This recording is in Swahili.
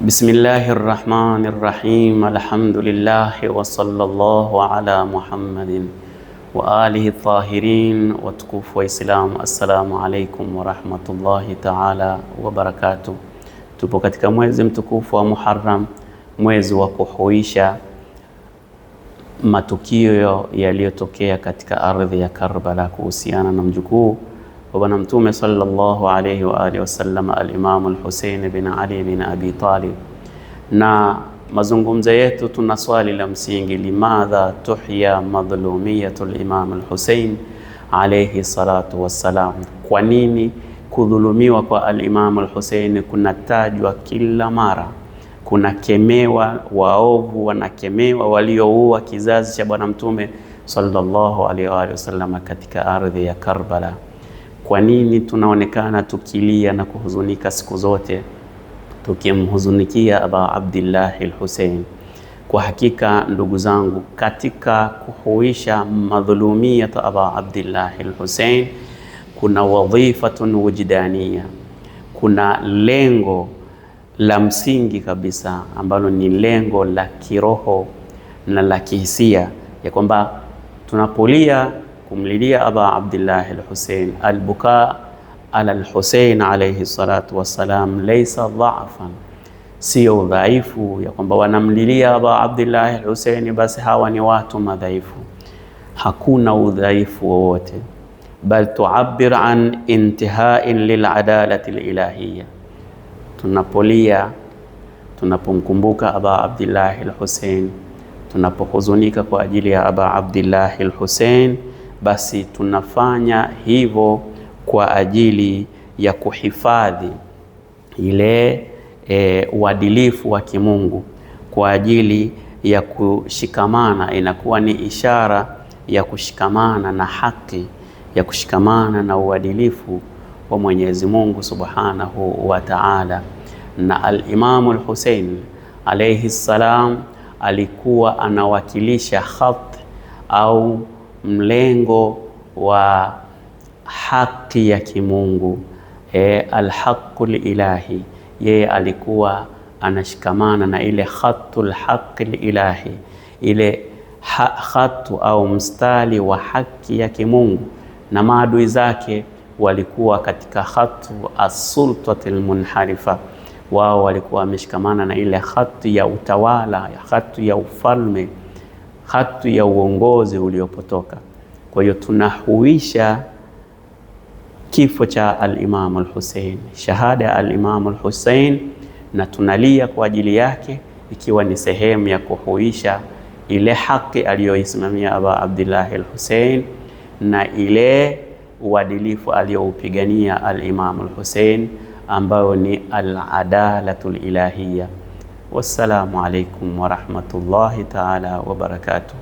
Bismillahir Rahmanir Rahim. Alhamdulillah wa sallallahu ala Muhammadin wa alihi tahirin wa tukufu wa Islam. Assalamu alaikum wa rahmatullahi ta'ala wa barakatuh. Tupo katika mwezi mtukufu wa Muharram, mwezi wa kuhuisha matukio yaliyotokea katika ardhi ya Karbala kuhusiana na mjukuu wa Bwana Mtume sallallahu alayhi wa alihi wasallam, al-Imam al-Husayn bin Ali bin Abi Talib. Na mazungumzo yetu tuna swali la msingi: limadha tuhya madhlumiyatul Imam al-Husayn alayhi salatu wassalam? Kwa nini kudhulumiwa kwa al-Imam al-Husayn kunatajwa kila mara? Kunakemewa waovu, wanakemewa walioua kizazi cha Bwana Mtume sallallahu alaihi wa sallam katika ardhi ya Karbala. Kwa nini tunaonekana tukilia na kuhuzunika siku zote tukimhuzunikia Aba Abdillah al-Husayn? Kwa hakika ndugu zangu, katika kuhuisha madhulumiyat Aba Abdillah al-Husayn kuna wadhifatun wujdaniya, kuna lengo la msingi kabisa ambalo ni lengo la kiroho na la kihisia, ya kwamba tunapolia kumlilia Aba Abdillah al-Husayn, al-bukaa ala al-Husayn alayhi salatu wassalam laysa dha'fan, sio udhaifu, ya kwamba wanamlilia Aba Abdillah al-Husayn basi hawa ni watu madhaifu. Hakuna udhaifu wowote, bal tu'abbir an intihain lil'adalati al-ilahiyya. Tunapolia, tunapomkumbuka Aba Abdillah al-Husayn, tunapohuzunika kwa ajili ya Aba Abdillah al-Husayn, basi tunafanya hivyo kwa ajili ya kuhifadhi ile uadilifu wa kimungu, kwa ajili ya kushikamana. Inakuwa ni ishara ya kushikamana na haki, ya kushikamana na uadilifu wa Mwenyezi Mungu Subhanahu wa Ta'ala. Na al-Imam al-Husayn alayhi salam alikuwa anawakilisha khat au mlengo wa haki ya kimungu, al-haqqul ilahi. Yeye alikuwa anashikamana na ile khatul haqqil ilahi, ile khatu au mstari wa haki ya kimungu, na maadui zake walikuwa katika khatu as-sultatil munharifa. Wao walikuwa wameshikamana na ile khatu ya utawala, khatu ya ufalme, khatu ya uongozi uliopotoka. Kwa hiyo tunahuisha kifo cha al-Imam al-Husayn, shahada ya al-Imam al-Husayn, na tunalia kwa ajili yake, ikiwa ni sehemu ya kuhuisha ile haki aliyoisimamia Aba Abdillah al-Husayn na ile uadilifu aliyoupigania al-Imam al-Husayn, ambayo ni al-adalatul ilahiyya. Wassalamu alaikum wa rahmatullahi ta'ala wa barakatuh.